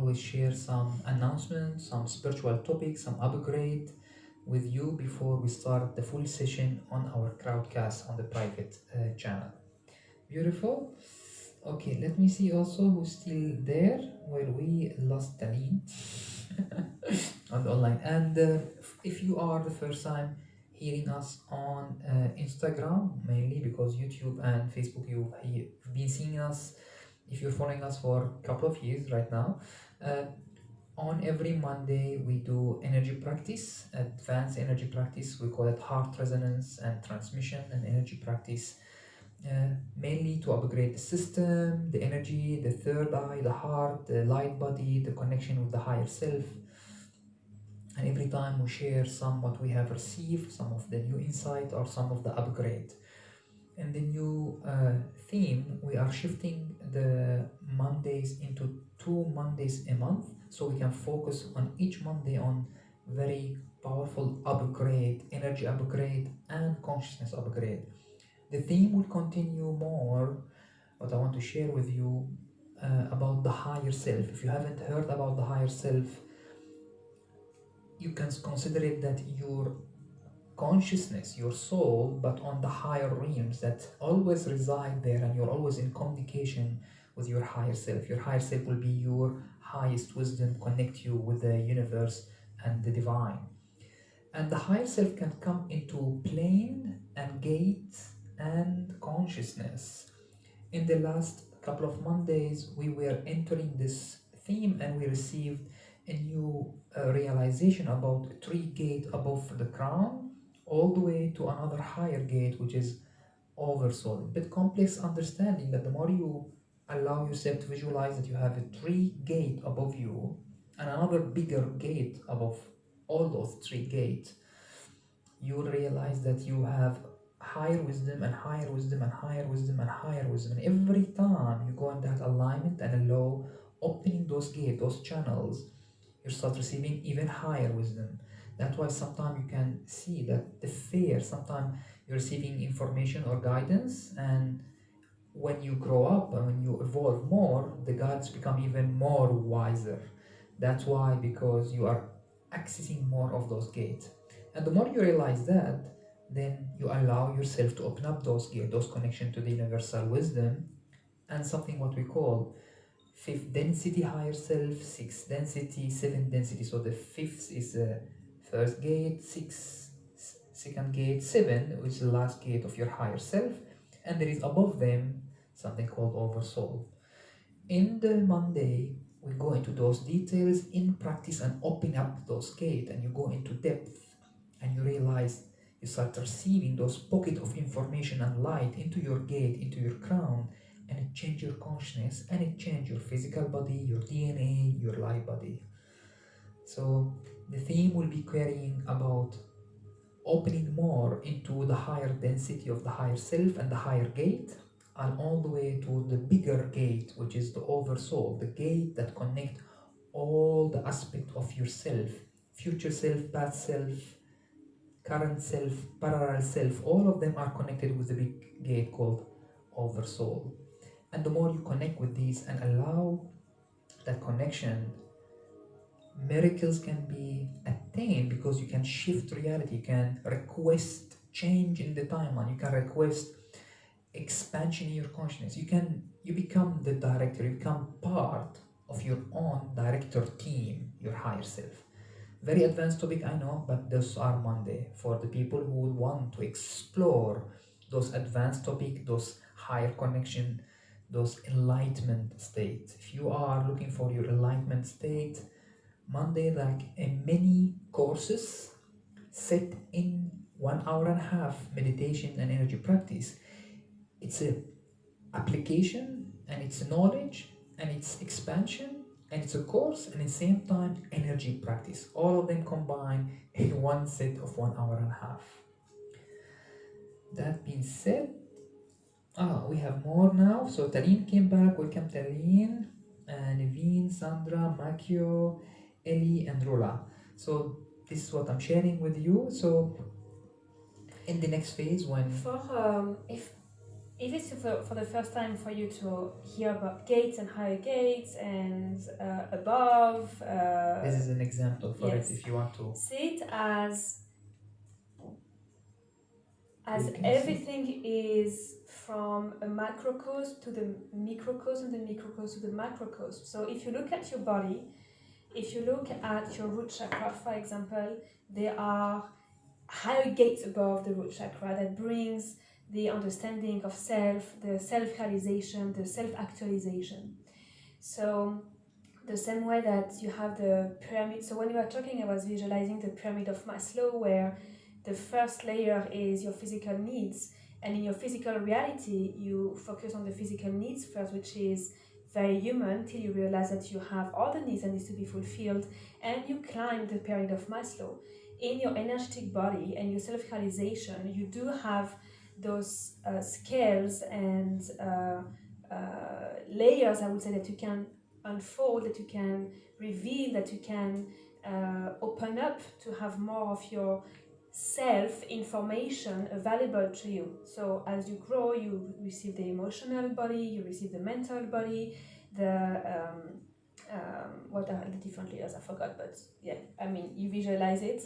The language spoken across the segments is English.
always share some announcements, some spiritual topics, some upgrade with you before we start the full session on our Crowdcast on the private channel. Beautiful. Okay, let me see also who's still there. Well, we lost Taline on the online. And if you are the first time hearing us on Instagram, mainly because YouTube and Facebook, you've been seeing us. If you're following us for a couple of years right now, uh, on every Monday we do energy practice, advanced energy practice. We call it heart resonance and transmission and energy practice, mainly to upgrade the system, the energy, the third eye, the heart, the light body, the connection with the higher self. And every time we share some what we have received, some of the new insight or some of the upgrade. In the new theme, we are shifting the Mondays into 2 Mondays a month, so we can focus on each Monday on very powerful upgrade, energy upgrade, and consciousness upgrade. The theme will continue more, but I want to share with you about the higher self. If you haven't heard about the higher self, you can consider it that your consciousness, your soul, but on the higher realms that always reside there, and you're always in communication with your higher self. Your higher self will be your highest wisdom, connect you with the universe and the divine. And the higher self can come into plane and gate and consciousness. In the last couple of Mondays, we were entering this theme and we received a new realization about a tree gate above the crown, all the way to another higher gate, which is oversoul. A bit complex understanding that the more you allow yourself to visualize that you have a tree gate above you and another bigger gate above all those three gates, you will realize that you have higher wisdom and higher wisdom and higher wisdom and higher wisdom. And every time you go in that alignment and allow opening those gates, those channels, you start receiving even higher wisdom. That's why sometimes you can see that the fear, sometimes you're receiving information or guidance, and when you grow up and when you evolve more, the guides become even more wiser. That's why, because you are accessing more of those gates. And the more you realize that, then you allow yourself to open up those gates, those connections to the universal wisdom, and something what we call fifth density higher self, sixth density, seventh density. So the fifth is the first gate, sixth, second gate, seven, which is the last gate of your higher self, and there is above them something called oversoul. In the Monday, we go into those details in practice and open up those gates, and you go into depth, and you realize you start receiving those pockets of information and light into your gate, into your crown, and it changes your consciousness and it changes your physical body, your DNA, your life body. So the theme will be carrying about opening more into the higher density of the higher self and the higher gate, and all the way to the bigger gate, which is the oversoul, the gate that connects all the aspects of yourself, future self, past self, current self, parallel self. All of them are connected with the big gate called oversoul. And the more you connect with these and allow that connection, miracles can be attained, because you can shift reality, you can request change in the timeline, you can request expansion in your consciousness, you become the director, you become part of your own director team, your higher self. Very advanced topic, I know, but those are Monday for the people who will want to explore those advanced topic, those higher connection, those enlightenment state. If you are looking for your enlightenment state, Monday, like a mini courses set in 1.5 hours meditation and energy practice. It's a application, and it's knowledge, and it's expansion, and it's a course, and at the same time energy practice. All of them combined in one set of 1.5 hours. That being said, we have more now. So Taline came back. Welcome, Taline, Naveen, Sandra, Makio, Ellie, and Rola. So this is what I'm sharing with you. So in the next phase, when For if if it's for the first time for you to hear about gates and higher gates and above, This is an example for it yes, if you want to. see it as We can see. everything is from a macrocosm to the microcosm, the microcosm to the macrocosm. So if you look at your body, if you look at your root chakra, for example, there are higher gates above the root chakra that brings the understanding of self, the self-realization, the self-actualization. So the same way that you have the pyramid. So when you were talking, I was visualizing the pyramid of Maslow, where the first layer is your physical needs, and in your physical reality you focus on the physical needs first, which is very human, till you realize that you have all the needs that needs to be fulfilled, and you climb the pyramid of Maslow. In your energetic body and your self-realization, you do have those scales and layers, I would say, that you can unfold, that you can reveal, that you can open up to have more of your self information available to you. So as you grow, you receive the emotional body, you receive the mental body, the what are the different layers? I forgot, but yeah, I mean, you visualize it,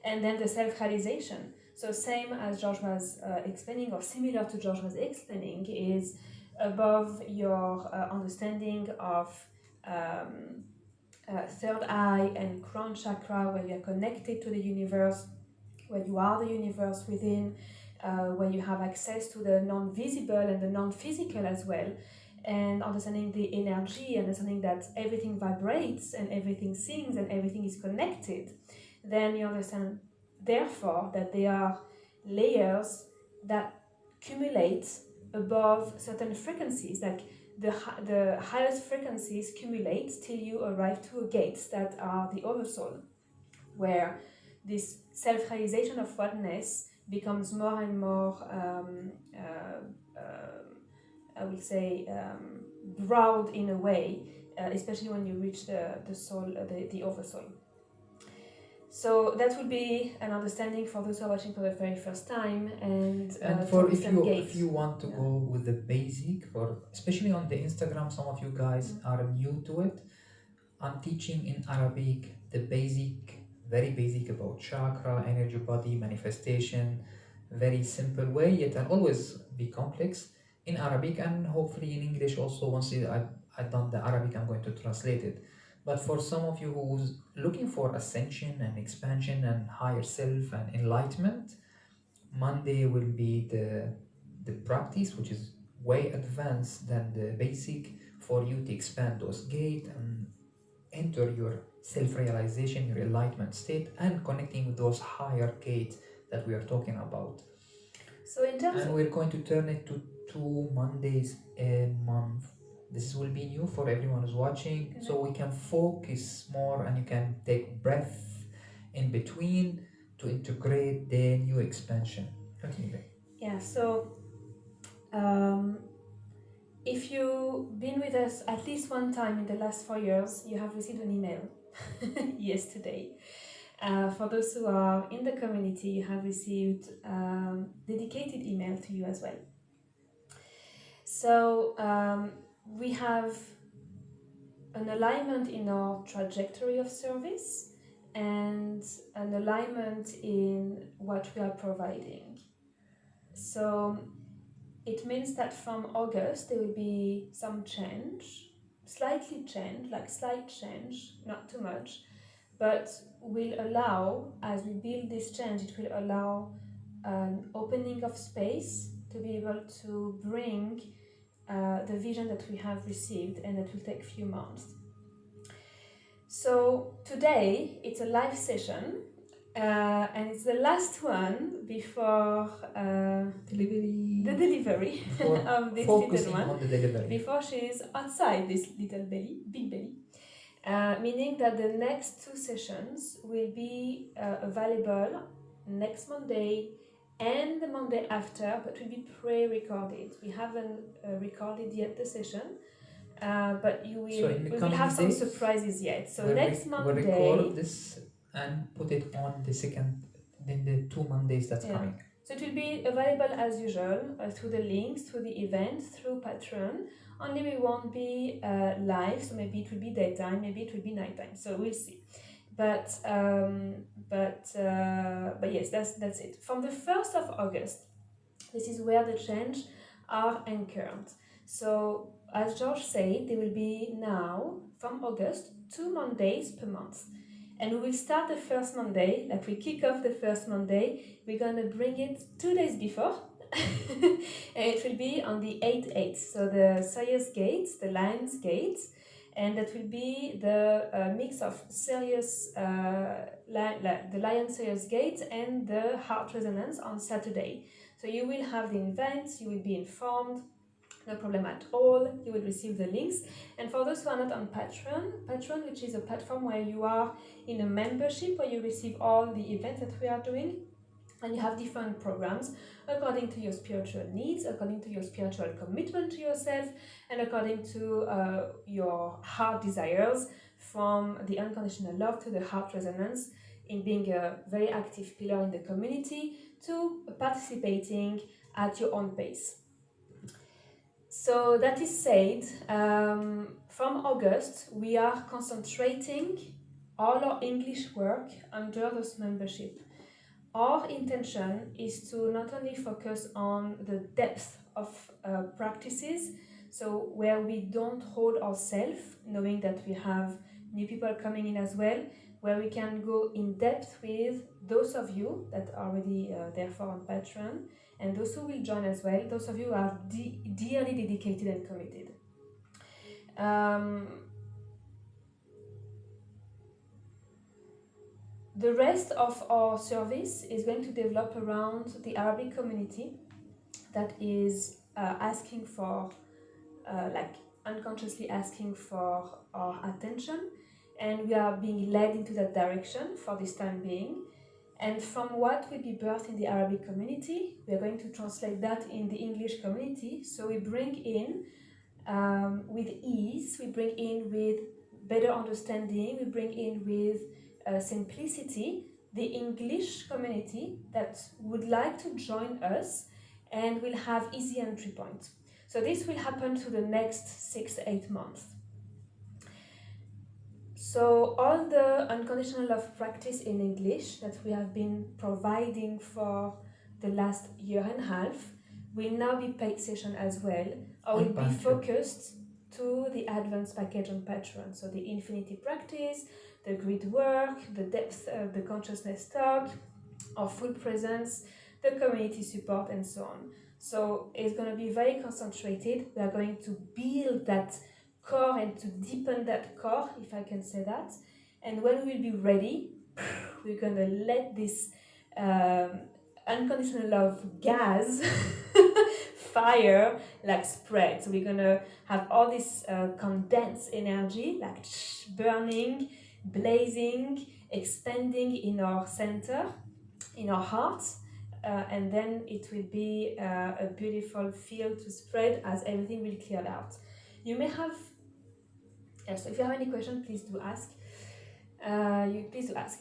and then the self-realization. So same as George was explaining, or similar to George was explaining, is above your understanding of third eye and crown chakra, where you are connected to the universe, where you are the universe within, where you have access to the non-visible and the non-physical as well, and understanding the energy, and understanding that everything vibrates and everything sings and everything is connected, then you understand, therefore, that there are layers that accumulate above certain frequencies, like the highest frequencies accumulate till you arrive to a gate that are the oversoul, where this self-realization of oneness becomes more and more, I would say, broad in a way, especially when you reach the soul, the oversoul. So that would be an understanding for those who are watching for the very first time, and for if you want to go with the basic, for especially on the Instagram, some of you guys are new to it. I'm teaching in Arabic the basic, very basic, about chakra, energy, body, manifestation, very simple way, yet I'll always be complex in Arabic, and hopefully in English also. Once I've done the Arabic, I'm going to translate it. But for some of you who's looking for ascension and expansion and higher self and enlightenment, Monday will be the practice, which is way advanced than the basic, for you to expand those gates and enter your self-realization, your enlightenment state, and connecting with those higher gates that we are talking about. So in terms and we're going to turn it to 2 Mondays a month. This will be new for everyone who's watching, so we can focus more and you can take breath in between to integrate the new expansion. Continue. Yeah, so if you've been with us at least one time in the last 4 years, you have received an email yesterday. For those who are in the community, you have received dedicated email to you as well. So we have an alignment in our trajectory of service and an alignment in what we are providing. So it means that from August there will be some change, slightly change, like slight change, not too much, but will allow, as we build this change, it will allow an opening of space to be able to bring the vision that we have received, and that will take a few months. So today it's a live session, and it's the last one before the delivery of this little one, on the delivery, before she is outside this little belly, big belly. Meaning that the next 2 sessions will be available next Monday and the Monday after, but will be pre-recorded. We haven't recorded yet the session, but you will. We will have some surprises yet. So next Monday, we'll record this and put it on the second, then the 2 Mondays that's coming. So it will be available as usual through the links, through the event, through Patreon. Only we won't be live, so maybe it will be daytime, maybe it will be nighttime. So we'll see. But yes, that's it. From the 1st of August, this is where the change are anchored. So as George said, there will be now from August 2 Mondays per month. And we will start the first Monday, like we kick off the first Monday. We're gonna bring it 2 days before. And it will be on the 8/8, so the Sirius Gates, the Lion's Gates, and that will be the mix of Sirius, the Lion Sirius Gate and the Heart Resonance on Saturday. So you will have the events, you will be informed, no problem at all, you will receive the links. And for those who are not on Patreon, which is a platform where you are in a membership, where you receive all the events that we are doing, and you have different programs according to your spiritual needs, according to your spiritual commitment to yourself, and according to your heart desires, from the unconditional love to the heart resonance, in being a very active pillar in the community, to participating at your own pace. So that is said, from August we are concentrating all our English work under this membership. Our intention is to not only focus on the depth of practices, so where we don't hold ourselves, knowing that we have new people coming in as well, where we can go in depth with those of you that are already therefore on Patreon, and those who will join as well, those of you who are dearly dedicated and committed. The rest of our service is going to develop around the Arabic community that is asking for, like unconsciously asking for our attention, and we are being led into that direction for this time being. And from what will be birthed in the Arabic community, we are going to translate that in the English community. So we bring in with ease, we bring in with better understanding, we bring in with simplicity the English community that would like to join us and will have easy entry points. So this will happen through the next 6-8 months. So all the unconditional love practice in English that we have been providing for the last year and a half will now be paid session as well, or will be focused to the advanced package on Patreon. So the infinity practice, the grid work, the depth of the consciousness talk, our full presence, the community support, and so on. So it's going to be very concentrated. We are going to build that core and to deepen that core, if I can say that. And when we will be ready, we're going to let this unconditional love gas fire like spread. So we're going to have all this condensed energy like burning, blazing, expanding in our center, in our heart, and then it will be a beautiful field to spread as everything will clear out. You may have, yes, if you have any questions, please do ask.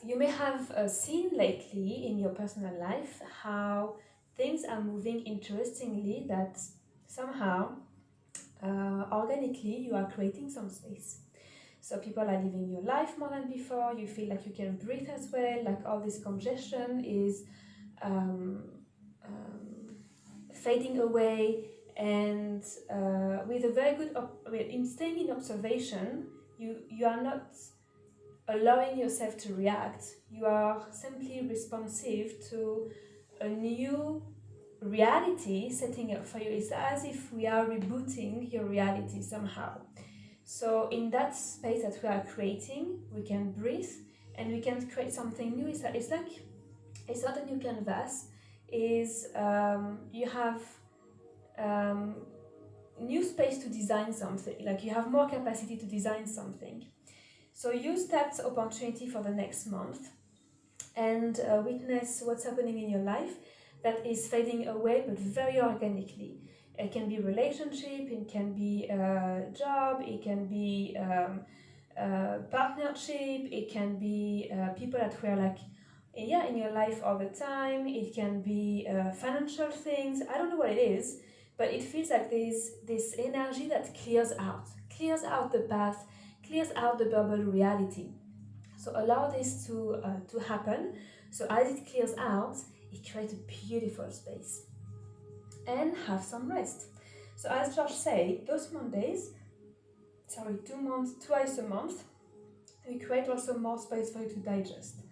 You may have seen lately in your personal life how things are moving interestingly, that somehow organically you are creating some space. So people are living your life more than before, you feel like you can breathe as well, like all this congestion is fading away, and with a very good, in staying in observation, you are not allowing yourself to react, you are simply responsive to a new reality setting up for you. It's as if we are rebooting your reality somehow. So in that space that we are creating, we can breathe and we can create something new. It's like, it's not a new canvas, is you have new space to design something, like you have more capacity to design something. So use that opportunity for the next month and witness what's happening in your life that is fading away, but very organically. It can be relationship, it can be job, it can be partnership, it can be people that were like in your life all the time. It can be financial things. I don't know what it is, but it feels like there's this energy that clears out the past, clears out the bubble reality. So allow this to happen. So as it clears out, it creates a beautiful space. And have some rest. So as George said, those Mondays, twice a month, we create also more space for you to digest.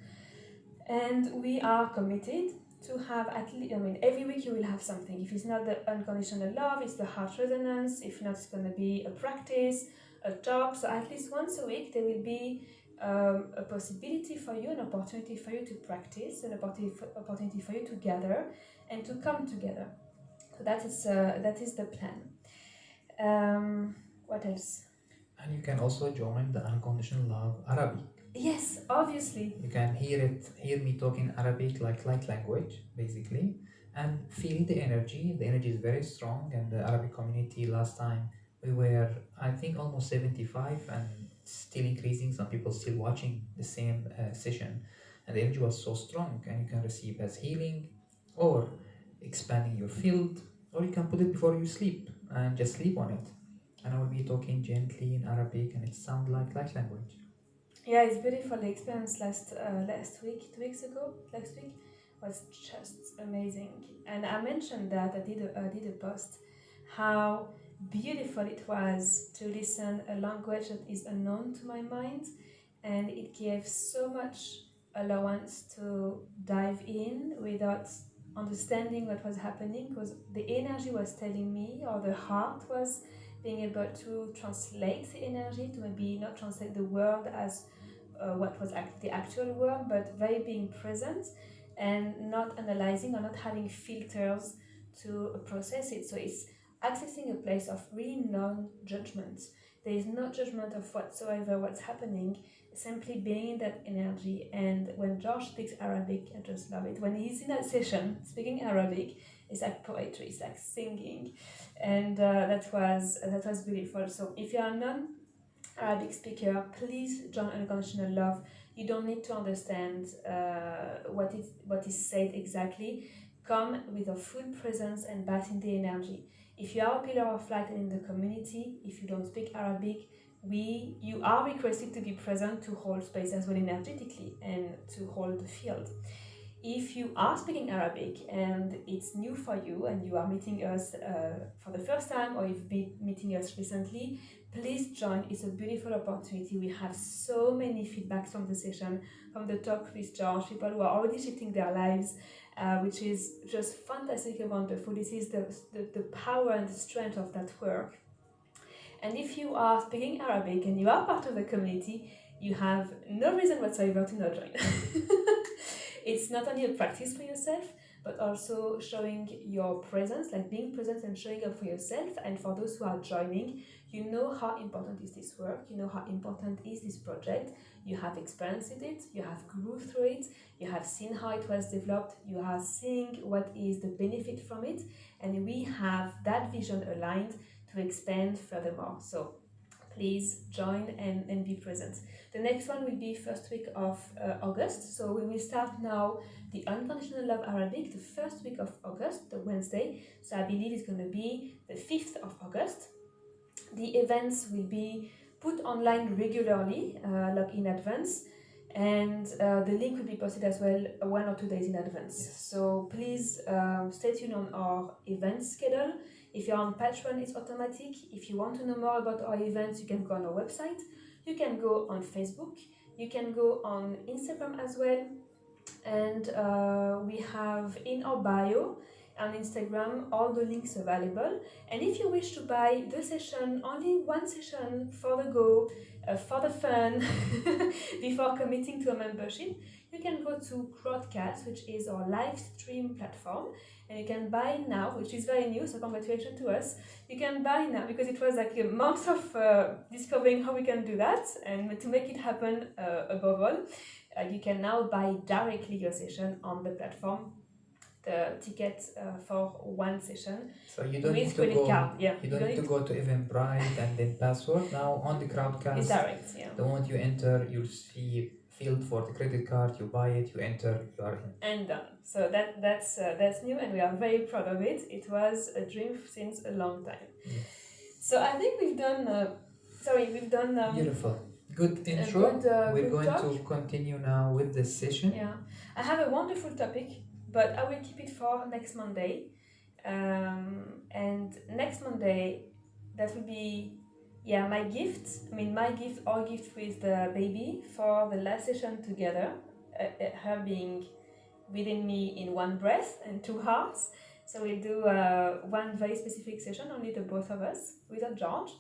And we are committed to have at least, every week you will have something. If it's not the unconditional love, it's the heart resonance. If not, it's going to be a practice, a talk. So at least once a week, there will be a possibility for you, an opportunity for you to practice, an opportunity for you to gather and to come together. So that is the plan. What else? And you can also join the Unconditional Love Arabic. Yes, obviously. You can hear me talking Arabic like light language, basically, and feel the energy. The energy is very strong, and the Arabic community last time we were, I think, almost 75, and still increasing. Some people still watching the same session, and the energy was so strong, and you can receive as healing, or expanding your field, or you can put it before you sleep and just sleep on it. And I will be talking gently in Arabic, and it sounds like light language. Yeah, it's beautiful. The experience last week, 2 weeks ago, last week, was just amazing. And I mentioned that I did a post how beautiful it was to listen a language that is unknown to my mind, and it gave so much allowance to dive in without understanding what was happening, because the energy was telling me, or the heart was being able to translate the energy, to maybe not translate the word as what was the actual word, but very being present and not analyzing or not having filters to process it. So it's accessing a place of really non-judgment. There is no judgment of whatsoever what's happening, simply being in that energy. And when George speaks Arabic, I just love it. When he's in that session speaking Arabic, it's like poetry, it's like singing, and that was beautiful. So if you are a non-Arabic speaker, please join Unconditional Love. You don't need to understand what is said exactly. Come with a full presence and bask in the energy. If you are a pillar of light in the community, if you don't speak Arabic, you are requested to be present to hold space as well energetically and to hold the field. If you are speaking Arabic and it's new for you and you are meeting us for the first time, or you've been meeting us recently, please join. It's a beautiful opportunity. We have so many feedbacks from the session, from the talk with George, people who are already shifting their lives, which is just fantastic and wonderful. This is the power and the strength of that work. And if you are speaking Arabic and you are part of the community, you have no reason whatsoever to not join. It's not only a practice for yourself, but also showing your presence, like being present and showing up for yourself. And for those who are joining, you know how important is this work, you know how important is this project, you have experienced it, you have grew through it, you have seen how it was developed, you are seeing what is the benefit from it, and we have that vision aligned to expand furthermore. So please join and be present. The next one will be first week of August. So we will start now the Unconditional Love Arabic the first week of August, the Wednesday. So I believe it's going to be the 5th of August. The events will be put online regularly, like in advance. And the link will be posted as well 1 or 2 days in advance. Yes. So please stay tuned on our event schedule. If you're on Patreon, it's automatic. If you want to know more about our events, you can go on our website. You can go on Facebook. You can go on Instagram as well. And we have in our bio on Instagram all the links available. And if you wish to buy the session, only one session for the go, for the fun, before committing to a membership, you can go to Crowdcast, which is our live stream platform, and you can buy now, which is very new, so congratulations to us. You can buy now because it was like a month of discovering how we can do that, and to make it happen above all, you can now buy directly your session on the platform, the ticket for one session. So you don't need to go. Yeah, you don't need to go to Eventbrite and then password. Now on the Crowdcast, it's direct. Yeah. The moment you enter, you'll see field for the credit card, you buy it, you enter, you are in. And done. So that's new, and we are very proud of it. It was a dream since a long time. Yeah. So I think we've done. We've done. Beautiful. Good intro. We're good going talk. to continue now with this session. Yeah, I have a wonderful topic, but I will keep it for next Monday. And next Monday, that will be, my gift. I mean, my gift, our gift with the baby for the last session together. Her being within me in one breath and two hearts. So we'll do one very specific session, only the both of us, without George.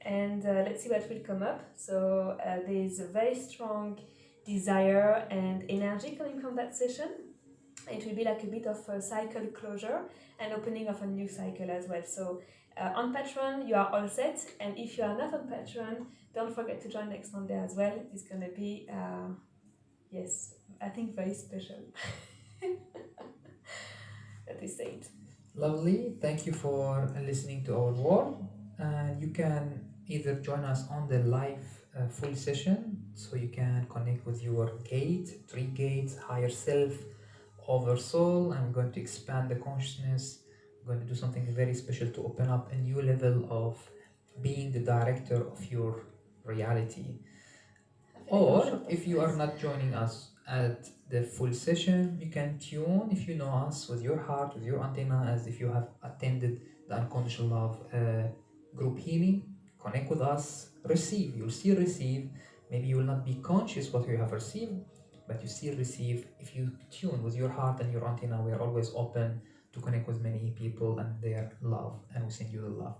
And let's see what will come up. So there's a very strong desire and energy coming from that session. It will be like a bit of a cycle closure and opening of a new cycle as well. So on Patreon, you are all set. And if you are not on Patreon, don't forget to join next Monday as well. It's going to be, yes, I think very special. That is said. Lovely. Thank you for listening to our word. And you can either join us on the live full session, so you can connect with your gate, 3 gates, higher self, over soul. I'm going to expand the consciousness. I'm going to do something very special to open up a new level of being the director of your reality. Or if you are not joining us at the full session, you can tune, if you know us, with your heart, with your antenna, as if you have attended the Unconditional Love group healing. Connect with us, receive. You'll still receive. Maybe you will not be conscious what you have received, but you still receive. If you tune with your heart and your antenna, we are always open to connect with many people and their love, and we send you the love.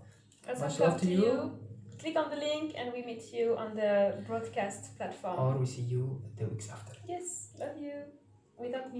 Much love to you. Click on the link and we meet you on the broadcast platform. Or we see you the weeks after. Yes, love you. Without me.